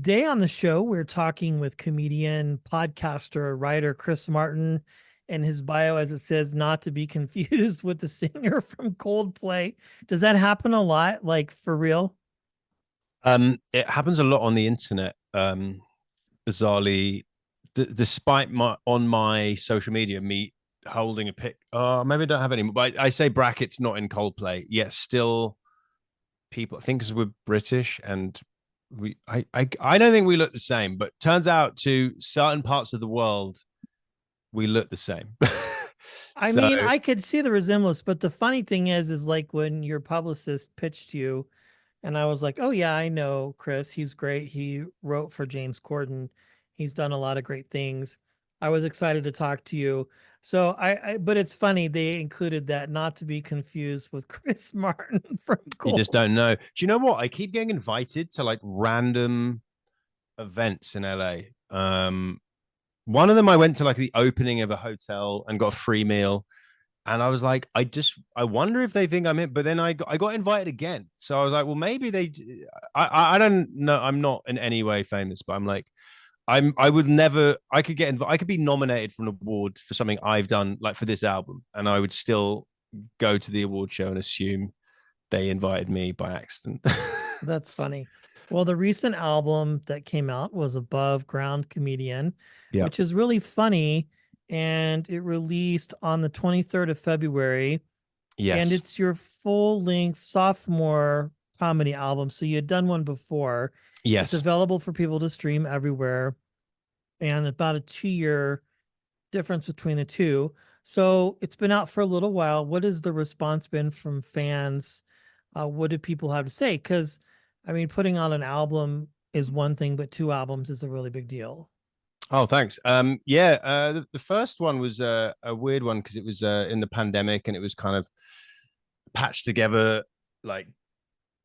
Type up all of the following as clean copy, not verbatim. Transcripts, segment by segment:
Today on the show, we're talking with comedian, podcaster, writer Chris Martin, and his bio, as it says, not to be confused with the singer from Coldplay. Does that happen a lot, like for real? It happens a lot on the internet. Bizarrely, despite my social media, me holding a pic. Oh, maybe I don't have any, but I say brackets not in Coldplay. Yet still, people think because we're British and I don't think we look the same. But turns out to certain parts of the world, we look the same. I So mean, I could see the resemblance, but the funny thing is like when your publicist pitched you, and I was like, oh, yeah, I know Chris. He's great. He wrote for James Corden. He's done a lot of great things. I was excited to talk to you. So but it's funny they included that not to be confused with Chris Martin from you just Gold. don't know. Do you know what? I keep getting invited to like random events in LA. One of them I went to like the opening of a hotel and got a free meal. And I was like, I wonder if they think I'm it. But then I got invited again. So I was like, well, maybe they, I don't know. I'm not in any way famous, but I'm like, I would never, I could I could be nominated for an award for something I've done, like for this album. And I would still go to the award show and assume they invited me by accident. That's funny. Well, the recent album that came out was Above Ground Comedian, Yeah. which is really funny. And it released on the 23rd of February. And Yes. it's your full length sophomore comedy album. So you had done one before. It's Yes. available for people to stream everywhere, and about a 2 year difference between the two. So it's been out for a little while. What has the response been from fans? What do people have to say? Because, I mean, putting out an album is one thing, but two albums is a really big deal. Oh, thanks. Yeah, the first one was a weird one because it was in the pandemic and it was kind of patched together like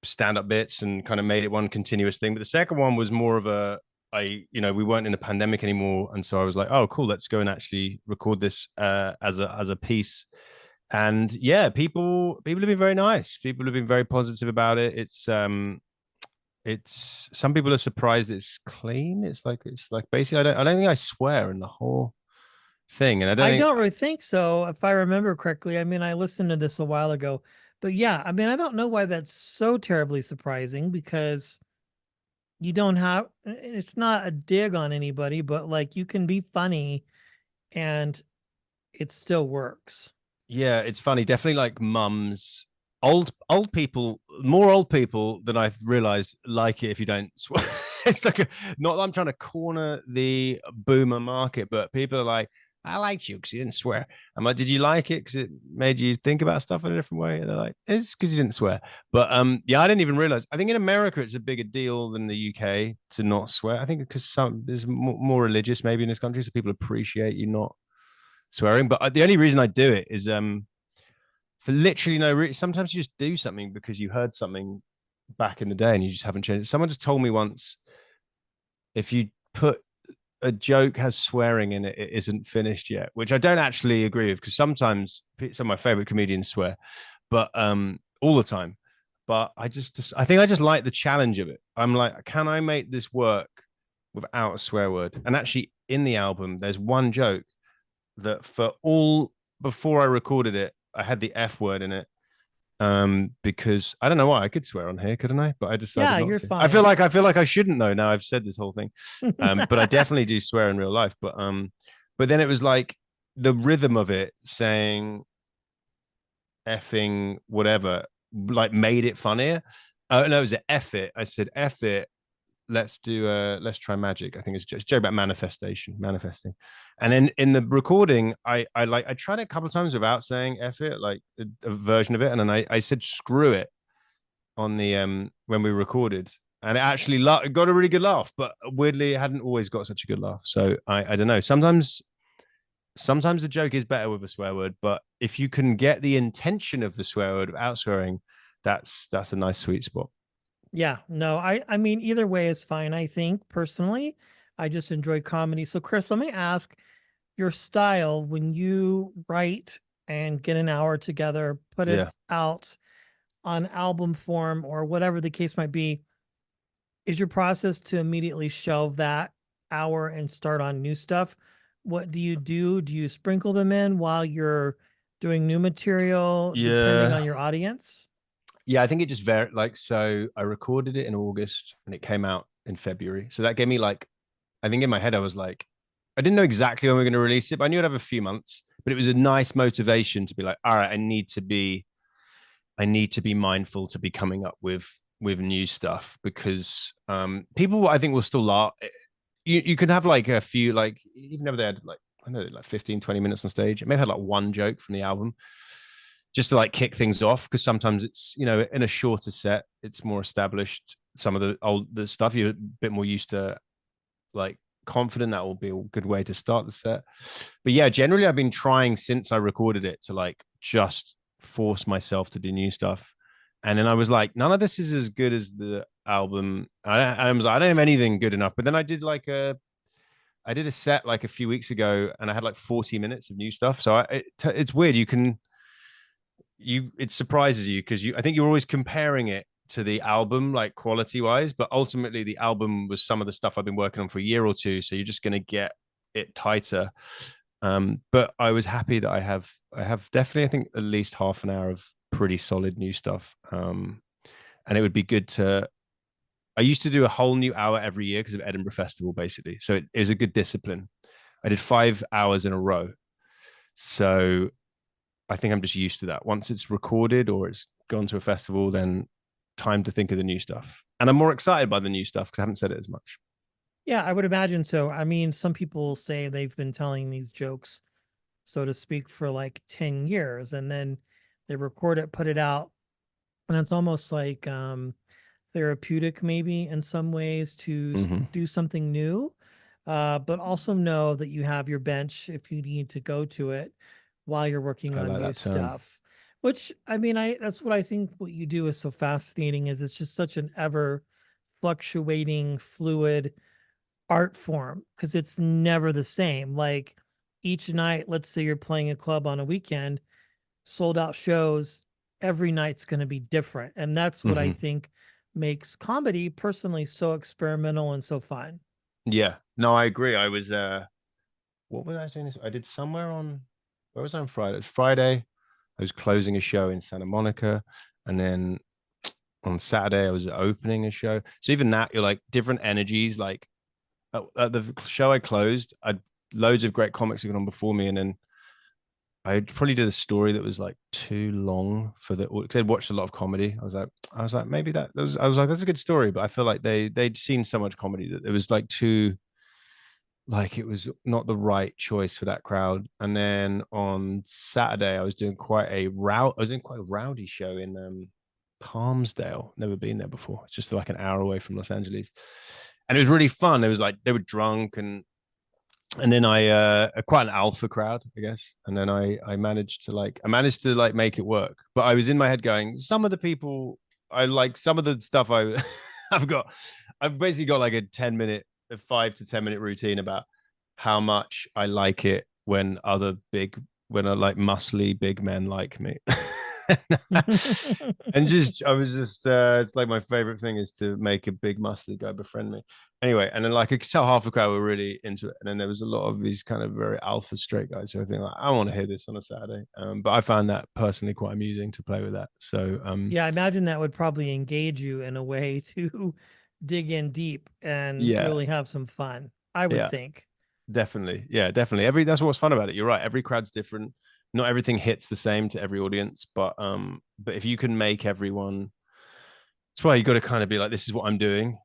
stand-up bits and kind of made it one continuous thing. But the second one was more of we weren't in the pandemic anymore, and so I was like, oh, cool, let's go and actually record this as a piece. And yeah, people have been very nice. People have been very positive about it. It's some people are surprised it's clean. It's like basically I don't think I swear in the whole thing, and I don't I think don't really think so, if I remember correctly. I mean, I listened to this a while ago, but yeah, I mean, I don't know why that's so terribly surprising because you don't have, it's not a dig on anybody, but like you can be funny and it still works. yeah, it's funny. Definitely like mums, old people, more old people than I realized like it if you don't swear. It's like not that I'm trying to corner the boomer market, but people are like, I liked you because you didn't swear. I'm like, did you like it because it made you think about stuff in a different way? And they're like, it's because you didn't swear. But yeah, I didn't even realize. I think in America it's a bigger deal than the UK to not swear. I think because there's more religious maybe in this country, so people appreciate you not swearing. But the only reason I do it is for literally no reason. Sometimes you just do something because you heard something back in the day and you just haven't changed. Someone just told me once if you put a joke has swearing in it, it isn't finished yet, which I don't actually agree with because sometimes some of my favorite comedians swear, but all the time. But I think I just like the challenge of it. I'm like, can I make this work without a swear word? And actually, in the album, there's one joke that for all before I recorded it, I had the F word in it. Because I don't know why I could swear on here, couldn't I? But I decided Yeah, not you're to. fine. I feel like I shouldn't know now. I've said this whole thing. But I definitely do swear in real life. But then it was like the rhythm of it saying effing whatever, like made it funnier. No, it was a F it. I said F it, let's try magic. I think it's just a joke about manifesting. And then in the recording, I tried it a couple of times without saying F it, like a version of it. And then I said screw it on the when we recorded. And it actually got a really good laugh, but weirdly, it hadn't always got such a good laugh. So I don't know. Sometimes the joke is better with a swear word, but if you can get the intention of the swear word without swearing, that's a nice sweet spot. Yeah, no, I mean either way is fine, I think personally. I just enjoy comedy. So Chris, let me ask your style when you write and get an hour together, put it Yeah. out on album form or whatever the case might be. is your process to immediately shelve that hour and start on new stuff? What do you do? Do you sprinkle them in while you're doing new material, depending Yeah. on your audience? Yeah, I think it just very like so I recorded it in August and it came out in February. So that gave me like I think in my head I was like I didn't know exactly when we were going to release it, but I knew I'd have a few months. But it was a nice motivation to be like, all right, I need to be mindful to be coming up with new stuff because people I think will still laugh. You could have like a few like even if they had like I don't know like 15, 20 minutes on stage. It may have had like one joke from the album just to like kick things off because sometimes it's in a shorter set it's more established some of the stuff you're a bit more used to like confident that will be a good way to start the set. But yeah, generally I've been trying since I recorded it to like just force myself to do new stuff. And then I was like, none of this is as good as the album. I was like, I don't have anything good enough. But then I did a set like a few weeks ago, and I had like 40 minutes of new stuff. So it's weird. It surprises you because I think you're always comparing it to the album like quality wise, but ultimately the album was some of the stuff I've been working on for a year or two, so you're just going to get it tighter. But I was happy that I have definitely I think at least half an hour of pretty solid new stuff. And it would be good to I used to do a whole new hour every year because of Edinburgh Festival basically, so it is a good discipline. I did 5 hours in a row, so I think I'm just used to that. Once it's recorded or it's gone to a festival, then time to think of the new stuff. And I'm more excited by the new stuff because I haven't said it as much. Yeah, I would imagine so. I mean, some people say they've been telling these jokes, so to speak, for like 10 years, and then they record it, put it out, and it's almost like therapeutic maybe in some ways to Mm-hmm. do something new, but also know that you have your bench if you need to go to it while you're working I on like new that term. stuff. Which I mean, I that's what I think what you do is so fascinating is it's just such an ever fluctuating, fluid art form because it's never the same. Like each night, let's say you're playing a club on a weekend, sold out shows, every night's going to be different. And that's what I Mm-hmm. think makes comedy personally so experimental and so fun. Yeah, no, I agree. I was what was I doing this? I did somewhere on where was I on Friday? It was Friday. I was closing a show in Santa Monica, and then on Saturday I was opening a show. So even that, you're like different energies. Like at the show I closed, I loads of great comics had gone on before me, and then I probably did a story that was like too long for the because they'd watched a lot of comedy. I was like, maybe that was I was like, that's a good story, but I feel like they'd seen so much comedy that it was like too like it was not the right choice for that crowd. And then on Saturday, I was doing I was doing quite a rowdy show in Palmsdale. Never been there before. It's just like an hour away from Los Angeles. And it was really fun. It was like they were drunk and then I quite an alpha crowd, I guess. And then I managed to like make it work. But I was in my head going, some of the people I like some of the stuff I've got I've basically got like a 5 to 10 minute routine about how much I like it when I like muscly big men like me. And just I was just it's like my favorite thing is to make a big muscly guy befriend me. Anyway, and then like I could tell half the crowd were really into it, and then there was a lot of these kind of very alpha straight guys who I think like I want to hear this on a Saturday. But I found that personally quite amusing to play with that. So Yeah, I imagine that would probably engage you in a way to dig in deep and yeah, really have some fun, I would yeah, think. definitely, yeah, definitely. Every that's what's fun about it. You're right. Every crowd's different. Not everything hits the same to every audience, but if you can make everyone, that's why you got to kind of be like, this is what I'm doing,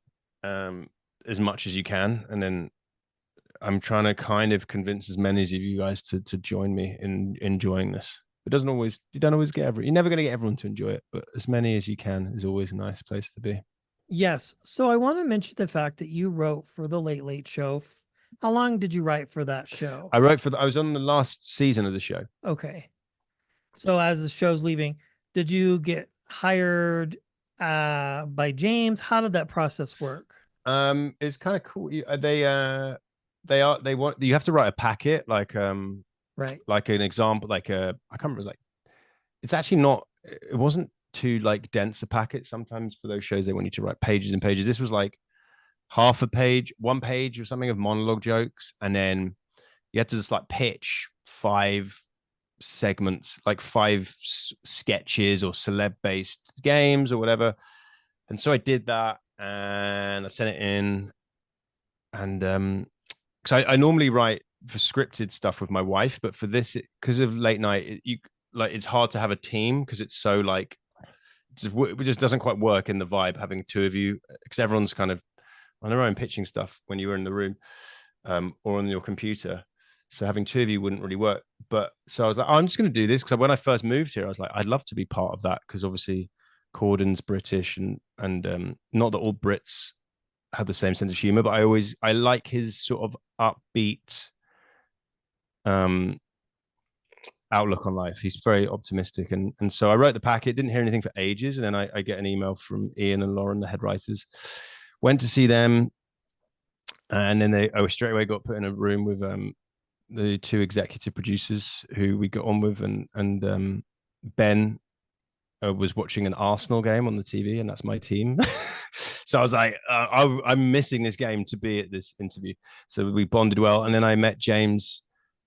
um, as much as you can, and then I'm trying to kind of convince as many of you guys to join me in enjoying this. It doesn't always you don't always get you're never going to get everyone to enjoy it, but as many as you can is always a nice place to be. Yes. So I want to mention the fact that you wrote for the Late Late Show. How long did you write for that show? I was on the last season of the show. Okay. So as the show's leaving, did you get hired by James? How did that process work? It's kind of cool. They want you have to write a packet Right. like an example like a I can't remember like it's actually not it wasn't too like dense a packet. Sometimes for those shows they want you to write pages and pages. This was like half a page, 1 page or something of monologue jokes, and then you had to just like pitch 5 segments, like sketches or celeb based games or whatever. And so I did that and I sent it in. And because I normally write for scripted stuff with my wife, but for this, because of late night, it's hard to have a team because it's so like it just doesn't quite work in the vibe having two of you because everyone's kind of on their own pitching stuff when you were in the room or on your computer. So having two of you wouldn't really work. But so I was like, oh, I'm just going to do this because when I first moved here, I was like, I'd love to be part of that because obviously Corden's British and not that all Brits have the same sense of humor, but I like his sort of upbeat um outlook on life. He's very optimistic, and so I wrote the packet. Didn't hear anything for ages, and then I get an email from Ian and Lauren, the head writers. Went to see them, and then I straight away got put in a room with the two executive producers who we got on with, and Ben was watching an Arsenal game on the TV, and that's my team. So I was like, I'm missing this game to be at this interview. So we bonded well, and then I met James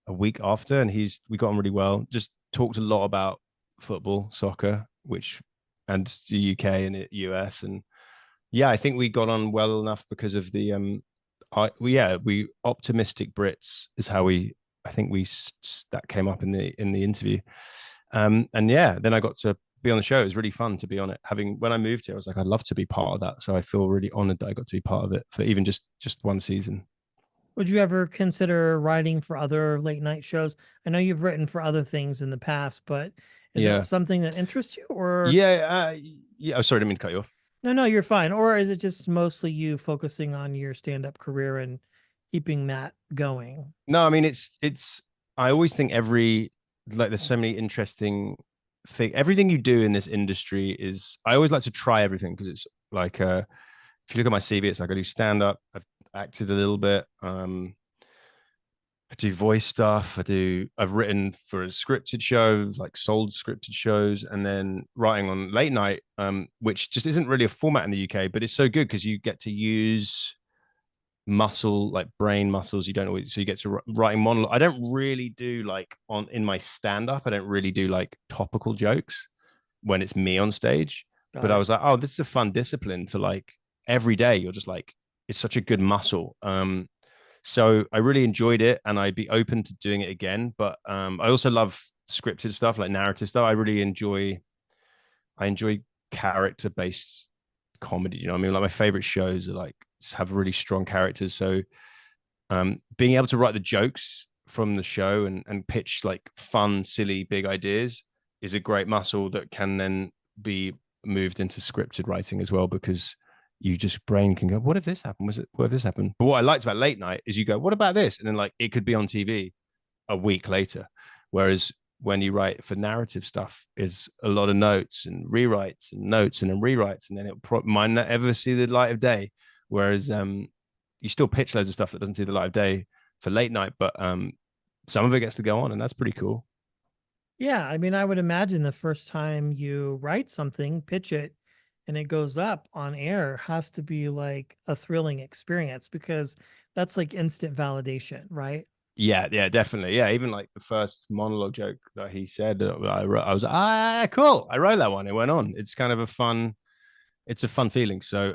a week after, and we got on really well. Just talked a lot about football, soccer, and the UK and the US, and yeah, I think we got on well enough because of the we optimistic Brits is how I think that came up in the interview. And yeah, then I got to be on the show. It was really fun to be on it. When I moved here, I was like, I'd love to be part of that. So I feel really honored that I got to be part of it for even just one season. Would you ever consider writing for other late night shows? I know you've written for other things in the past, but is that Yeah. something that interests you or Yeah. Oh, sorry, I didn't mean to cut you off. no, you're fine. Or is it just mostly you focusing on your stand-up career and keeping that going? No, I mean it's I always think there's so many interesting things. Everything you do in this industry is I always like to try everything because it's like if you look at my CV, it's like I do stand up, I've acted a little bit, I do voice stuff, I've written for a scripted show, like sold scripted shows, and then writing on late night, which just isn't really a format in the UK, but it's so good because you get to use muscle like brain muscles you don't always so you get to writing monologue. I don't really do like in my stand-up, I don't really do like topical jokes when it's me on stage, but Got I it. was like, oh, this is a fun discipline to like every day you're just like it's such a good muscle. So I really enjoyed it and I'd be open to doing it again, but I also love scripted stuff like narrative stuff. I enjoy character based comedy. You know what I mean? Like my favorite shows are like have really strong characters. So being able to write the jokes from the show and pitch like fun, silly, big ideas is a great muscle that can then be moved into scripted writing as well because you just brain can go, what if this happened? What if this happened? But what I liked about late night is you go, what about this? And then like it could be on TV a week later. Whereas when you write for narrative stuff is a lot of notes and rewrites and notes and then rewrites, and then it might not ever see the light of day. Whereas you still pitch loads of stuff that doesn't see the light of day for late night, but some of it gets to go on, and that's pretty cool. Yeah, I mean, I would imagine the first time you write something, pitch it, and it goes up on air has to be like a thrilling experience because that's like instant validation, right? Yeah, definitely. Yeah, even like the first monologue joke that he said, I was cool. I wrote that one. It went on. It's kind of it's a fun feeling. So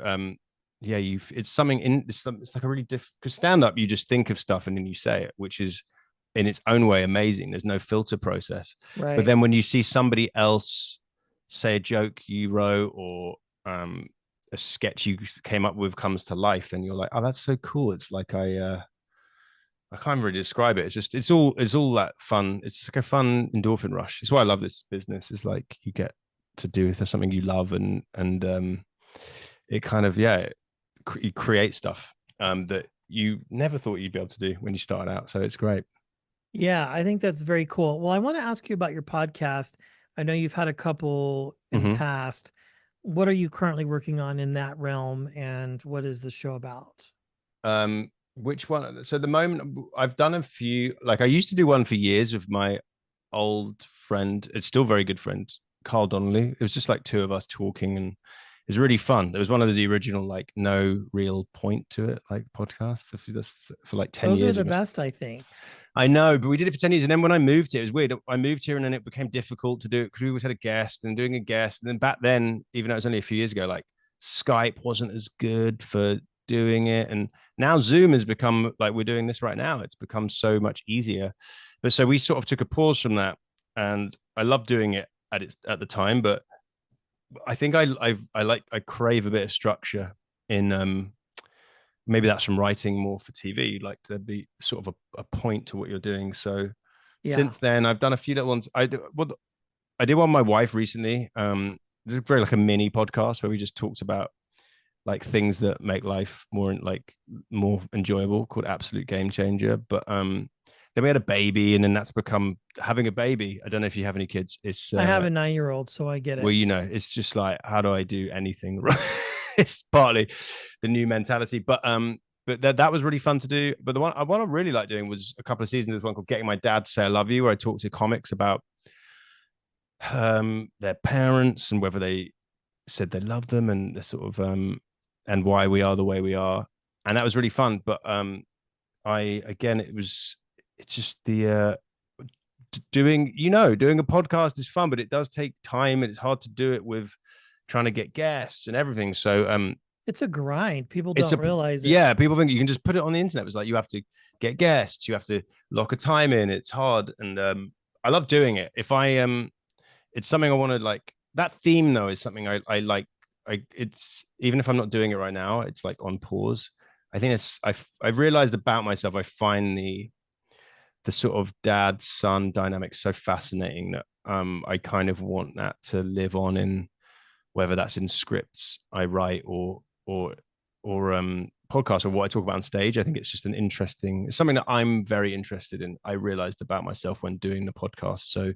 yeah, it's something it's like a really because stand up you just think of stuff and then you say it, which is in its own way amazing. There's no filter process. But Right. then when you see somebody else say a joke you wrote or a sketch you came up with comes to life, then you're like, oh, that's so cool. It's like I can't really describe it. It's just it's all that fun. It's like a fun endorphin rush. It's why I love this business. It's like you get to do something you love and it kind of you create stuff that you never thought you'd be able to do when you started out. So it's great. Yeah, I think that's very cool. Well, I want to ask you about your podcast. I know you've had a couple in the Mm-hmm. past. What are you currently working on in that realm and what is the show about? Which one? So the moment I've done a few, like I used to do one for years with my old friend. It's still a very good friend, Carl Donnelly. It was just like two of us talking, and was really fun. It was one of the original like no real point to it like podcasts. That's for like 10 Those are years. the We must. best, I think. I know, but we did it for 10 years. And then when I moved here, it was weird. I moved here and then it became difficult to do it because we always had a guest and doing a guest. And then back then, even though it was only a few years ago, like Skype wasn't as good for doing it. And now Zoom has become like we're doing this right now. It's become so much easier. But so we sort of took a pause from that. And I love doing it at the time, but I think I crave a bit of structure in maybe that's from writing more for TV. Like there'd be sort of a point to what you're doing. So Yeah. since then, I've done a few little ones. I did one with my wife recently. This is very like a mini podcast where we just talked about like things that make life more enjoyable, called Absolute Game Changer. But then we had a baby, and then that's become having a baby. I don't know if you have any kids. It's I have a 9-year-old, so I get well, it. it's just like, how do I do anything right? It's partly the new mentality, but that was really fun to do. But the one I really like doing was a couple of seasons. There's one called Getting My Dad to Say I Love You, where I talk to comics about their parents and whether they said they love them and the sort of and why we are the way we are. And that was really fun. But I again, it's just the doing a podcast is fun, but it does take time and it's hard to do it with trying to get guests and everything. So It's a grind. People it's don't a realize it. yeah, people think you can just put it on the internet. It's like you have to get guests, you have to lock a time in. It's hard, and I love doing it. If I it's something I want to like. That theme though is something I like. It's even if I'm not doing it right now, it's like on pause. I think I realized about myself. I find the sort of dad son dynamic so fascinating that I kind of want that to live on in whether that's in scripts I write or podcasts or what I talk about on stage. I think it's just it's something that I'm very interested in. I realized about myself when doing the podcast. So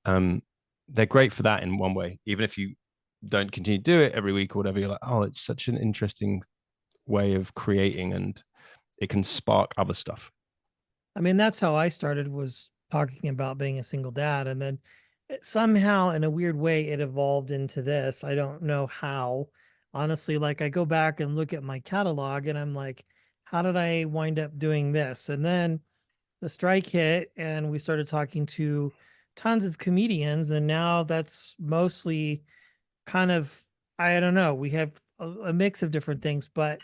um, they're great for that in one way. Even if you don't continue to do it every week or whatever, you're like, oh, it's such an interesting way of creating and it can spark other stuff. I mean, that's how I started, was talking about being a single dad. And then somehow, in a weird way, it evolved into this. I don't know how. Honestly, like I go back and look at my catalog and I'm like, how did I wind up doing this? And then the strike hit and we started talking to tons of comedians. And now that's mostly kind of, I don't know, we have a mix of different things. But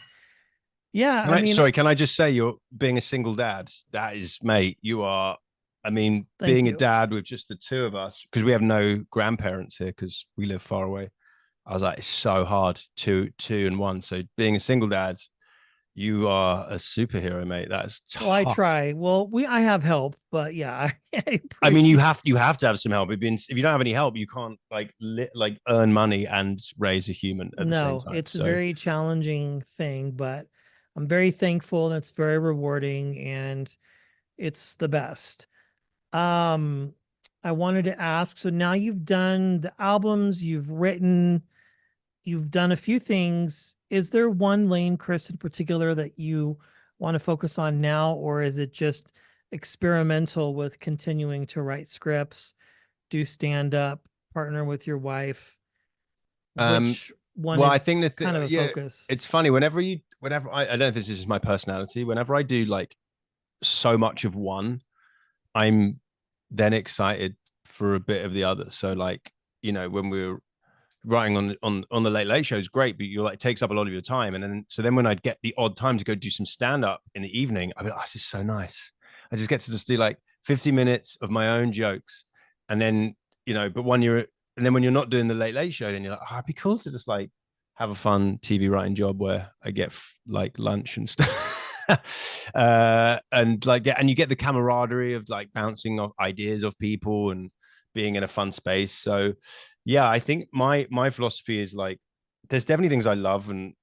yeah, I mean, Sorry, can I just say you're being a single dad? That is, mate, you are. I mean, thank being a you. dad with just the two of us, because we have no grandparents here because we live far away. I was like, it's so hard, two and one. So being a single dad, you are a superhero, mate. That's Well, I tough. try. Well, I have help, but yeah, I I mean, appreciate. you have to have some help. If you don't have any help, you can't like earn money and raise a human at the same No, time. it's a So very challenging thing, but I'm very thankful and it's very rewarding and it's the best. Um, I wanted to ask, so now you've done the albums, you've written, you've done a few things. Is there one lane, Chris, in particular that you want to focus on now, or is it just experimental with continuing to write scripts, do stand up, partner with your wife? um, Which one well, I think is that kind of a yeah, focus? it's funny whenever I don't know if this is my personality. Whenever I do like so much of one, I'm then excited for a bit of the other. So like when we were writing on the Late Late Show is great, but you're like it takes up a lot of your time. And then when I'd get the odd time to go do some stand up in the evening, I'd be like, oh, this is so nice. I just get to just do like 50 minutes of my own jokes, and then but when you're not doing the Late Late Show, then you're like, oh, it'd be cool to just like have a fun TV writing job where I get like lunch and stuff. And you get the camaraderie of like bouncing off ideas of people and being in a fun space. So yeah, I think my philosophy is like there's definitely things I love and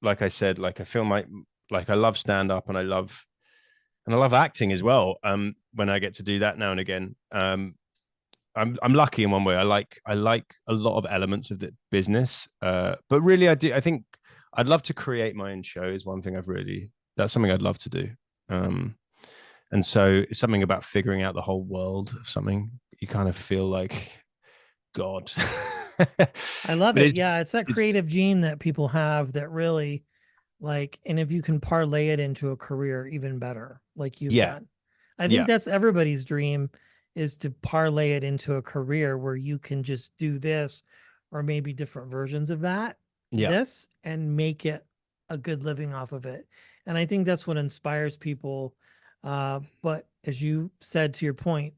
like I said, like I feel like I love stand up and I love acting as well. When I get to do that now and again. I'm lucky in one way. I like a lot of elements of the business. But really I think I'd love to create my own show is one thing that's something I'd love to do. Um and so it's something about figuring out the whole world of something. You kind of feel like God. I love But it. Yeah, it's that it's creative gene that people have that really like, and if you can parlay it into a career, even better, like you've yeah, done. I think yeah, that's everybody's dream is to parlay it into a career where you can just do this or maybe different versions of that, yeah. this, and make it a good living off of it. And I think that's what inspires people. But as you said to your point,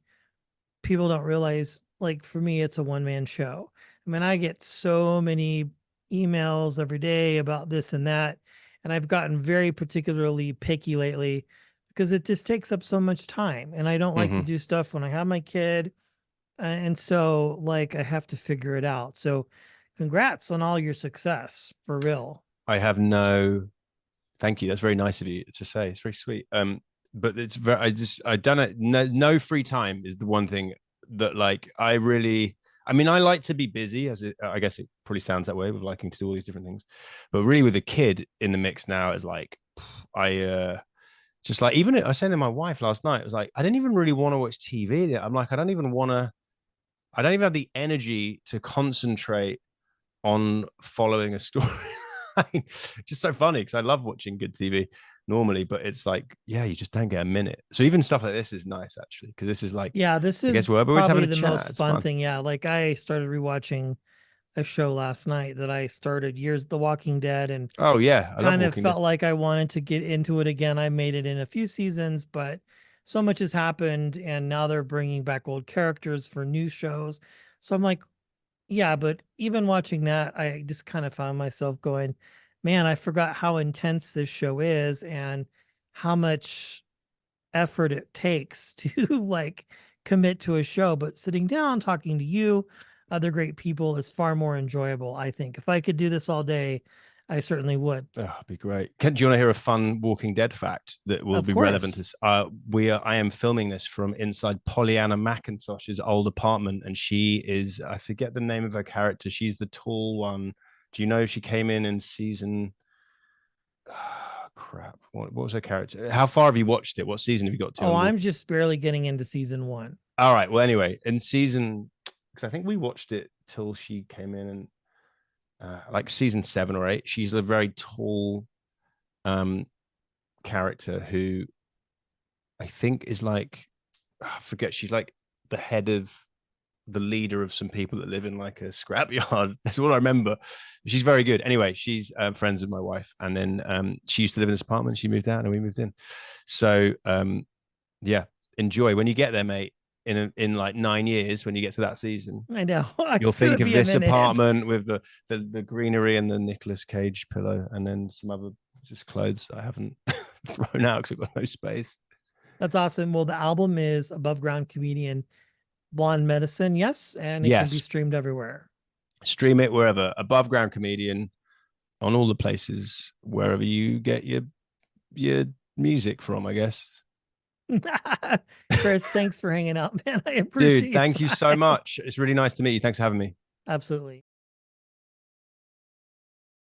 people don't realize, like for me it's a one man show. I mean, I get so many emails every day about this and that, and I've gotten very particularly picky lately because it just takes up so much time and I don't like to Hmm. do stuff when I have my kid. And so like I have to figure it out. So congrats on all your success, for real. I have no thank you. That's very nice of you to say. It's very sweet. But it's very, I done it. No free time is the one thing that like I really, I mean, I like to be busy as I guess it probably sounds that way with liking to do all these different things, but really with a kid in the mix now is like, just like, even I was saying to my wife last night, it was like, I didn't even really want to watch TV. I'm like, I don't even have the energy to concentrate on following a story. Just so funny because I love watching good TV normally, but it's like, yeah, you just don't get a minute. So even stuff like this is nice actually, because this is like, Yeah, this I guess is we're just having probably a the chat. most It's fun fun. thing. Yeah, like I started rewatching a show last night that I started years, The Walking Dead, and Oh yeah, I love kind of Walking Dead. felt like I wanted to get into it again. I made it in a few seasons, but so much has happened and now they're bringing back old characters for new shows. So I'm like, yeah, but even watching that, I just kind of found myself going, man, I forgot how intense this show is and how much effort it takes to like commit to a show. But sitting down, talking to you, other great people is far more enjoyable, I think. If I could do this all day, I certainly would. Oh, it'd be great. Do you want to hear a fun Walking Dead fact that will Of be relevant? course. To I am filming this from inside Pollyanna McIntosh's old apartment, and she is, I forget the name of her character. She's the tall one. Do you know she came in season? Oh, crap. What was her character? How far have you watched it? What season have you got to Oh, on I'm Walking? just barely getting into season one. All right. Well, anyway, in season, because I think we watched it till she came in, and like season 7 or 8, she's a very tall um character who I think is like, I forget, she's like the head of the leader of some people that live in like a scrapyard. That's all I remember. She's very good. Anyway, she's friends with my wife, and then she used to live in this apartment. She moved out, and we moved in. So yeah, enjoy when you get there, mate. In like 9 years, when you get to that season, I know. you'll It's gonna think of be a this minute. apartment with the greenery and the Nicolas Cage pillow, and then some other just clothes I haven't thrown out because I've got no space. That's awesome. Well, the album is Above Ground Comedian Blonde Medicine, yes, and it can be Yes, streamed everywhere. stream it wherever. Above Ground Comedian on all the places wherever you get your music from, I guess. Chris, thanks for hanging out, man. I Dude, appreciate thank your you so time. much. It's really nice to meet you. Thanks for having me. Absolutely.